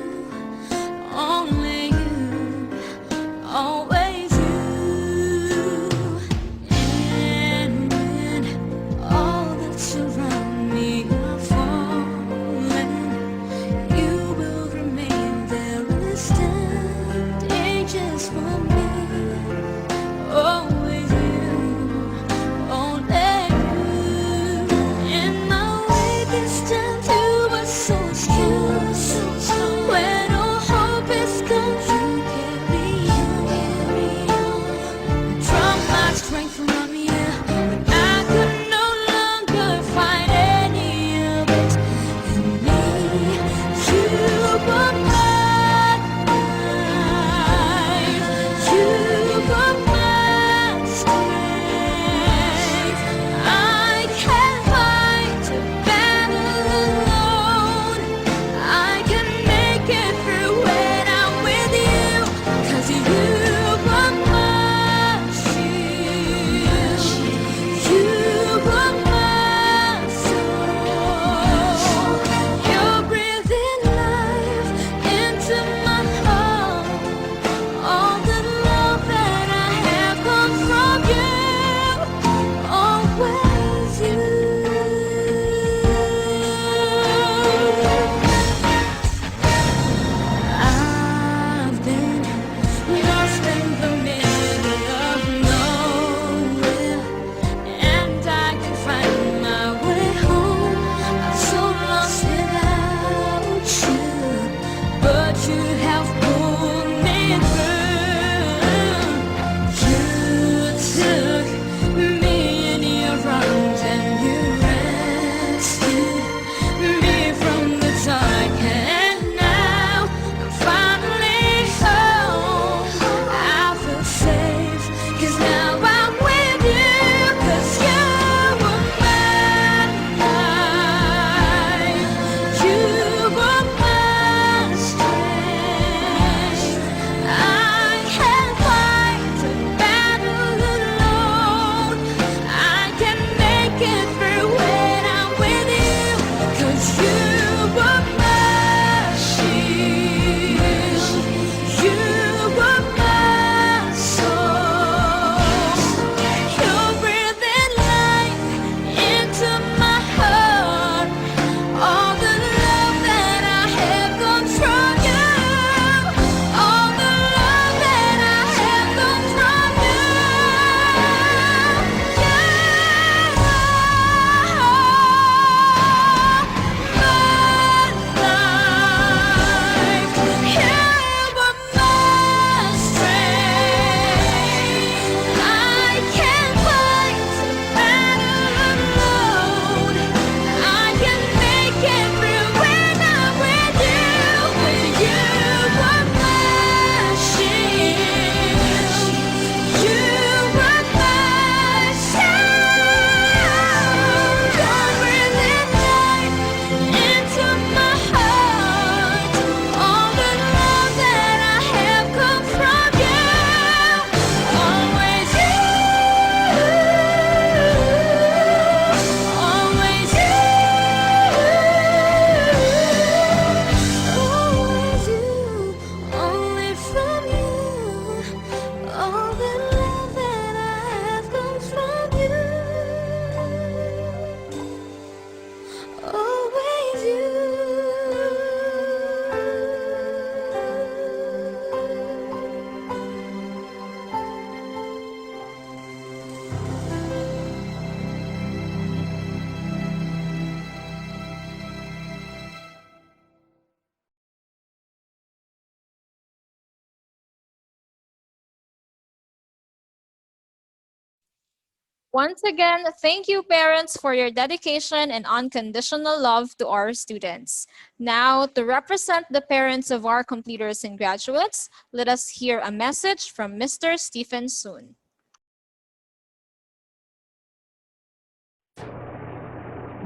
Once again, thank you, parents, for your dedication and unconditional love to our students. Now, to represent the parents of our completers and graduates, let us hear a message from Mr. Stephen Soon.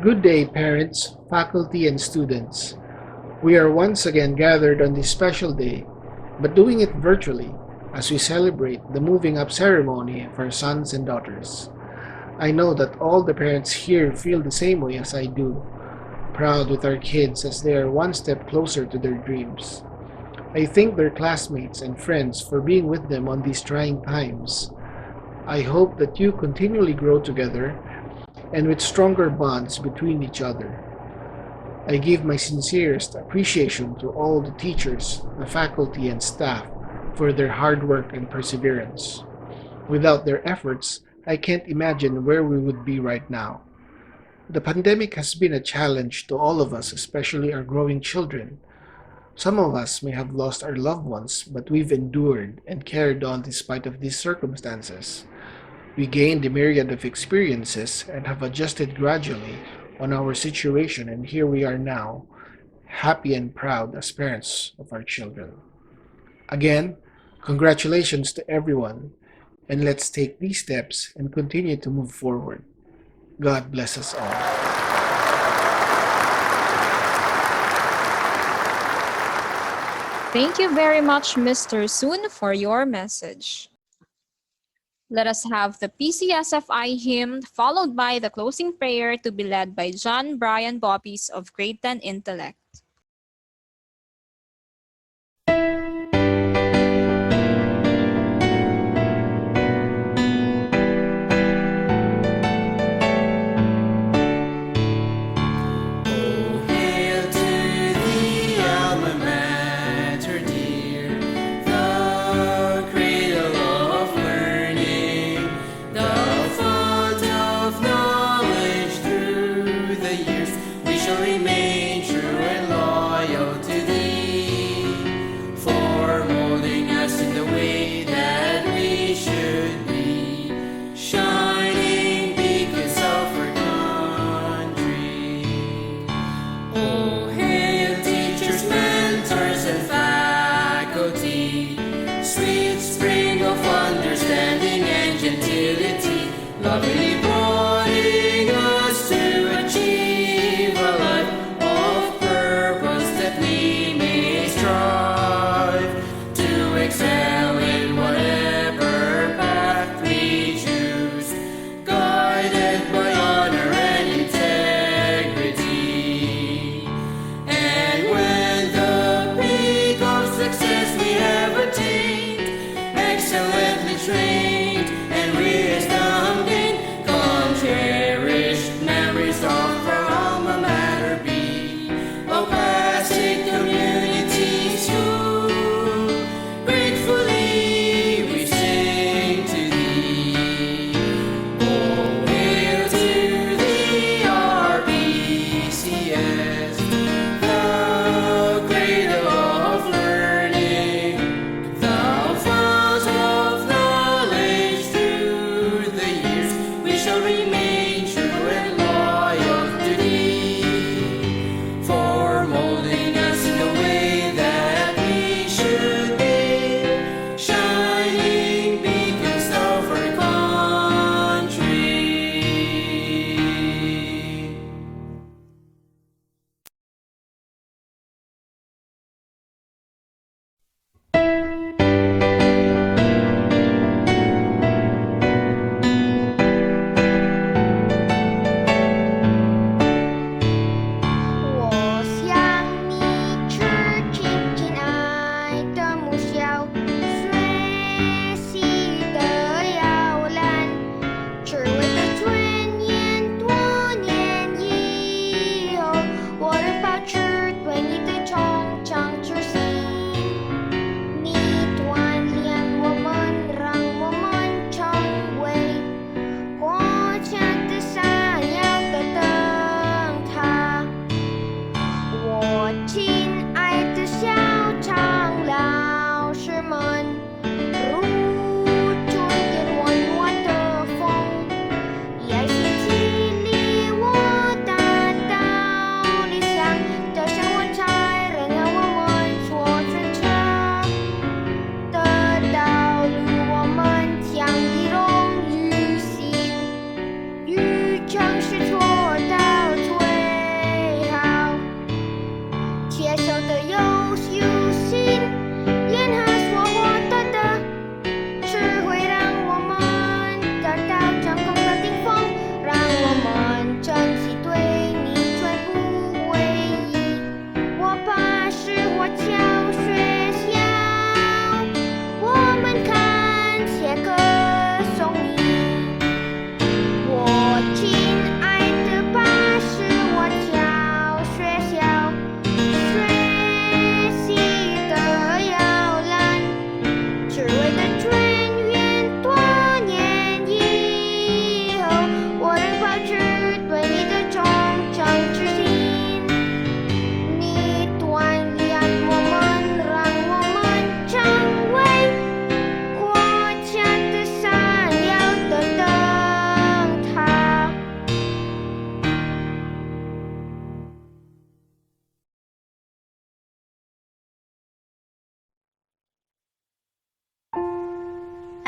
Good day, parents, faculty, and students. We are once again gathered on this special day, but doing it virtually as we celebrate the moving up ceremony of our sons and daughters. I know that all the parents here feel the same way as I do, proud with our kids as they are one step closer to their dreams. I thank their classmates and friends for being with them on these trying times. I hope that you continually grow together and with stronger bonds between each other. I give my sincerest appreciation to all the teachers, the faculty, and staff for their hard work and perseverance. Without their efforts, I can't imagine where we would be right now. The pandemic has been a challenge to all of us, especially our growing children. Some of us may have lost our loved ones, but we've endured and carried on despite of these circumstances. We gained a myriad of experiences and have adjusted gradually on our situation, and here we are now, happy and proud as parents of our children. Again, congratulations to everyone, and let's take these steps and continue to move forward. God bless us all. Thank you very much, Mr. Soon, for your message. Let us have the PCSFI hymn followed by the closing prayer to be led by John Brian Boppies of Grade 10 Intellect. Excellently trained and wisdom gained.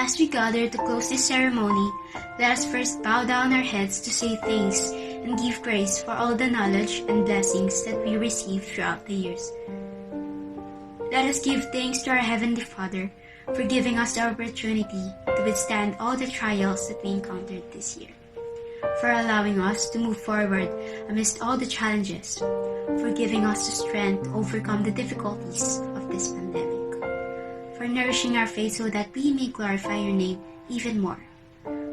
As we gather to close this ceremony, let us first bow down our heads to say thanks and give praise for all the knowledge and blessings that we received throughout the years. Let us give thanks to our Heavenly Father for giving us the opportunity to withstand all the trials that we encountered this year, for allowing us to move forward amidst all the challenges, for giving us the strength to overcome the difficulties of this pandemic, for nourishing our faith so that we may glorify your name even more,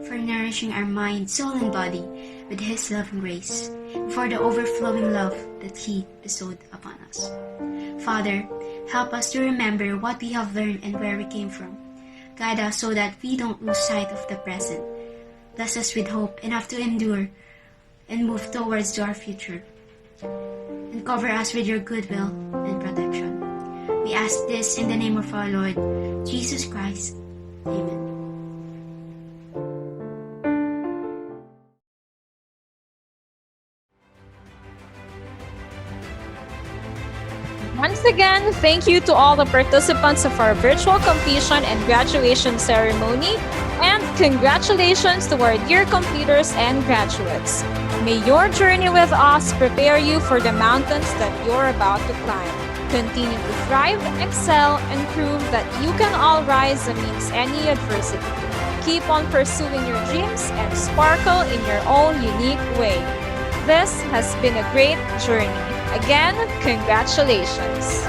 for nourishing our mind, soul, and body with His love and grace, and for the overflowing love that He bestowed upon us. Father, help us to remember what we have learned and where we came from. Guide us so that we don't lose sight of the present. Bless us with hope enough to endure and move towards our future. And cover us with your goodwill and protection. We ask this in the name of our Lord, Jesus Christ. Amen. Once again, thank you to all the participants of our virtual completion and graduation ceremony, and congratulations to our dear completers and graduates. May your journey with us prepare you for the mountains that you're about to climb. Continue to thrive, excel, and prove that you can all rise amidst any adversity. Keep on pursuing your dreams and sparkle in your own unique way. This has been a great journey. Again, congratulations.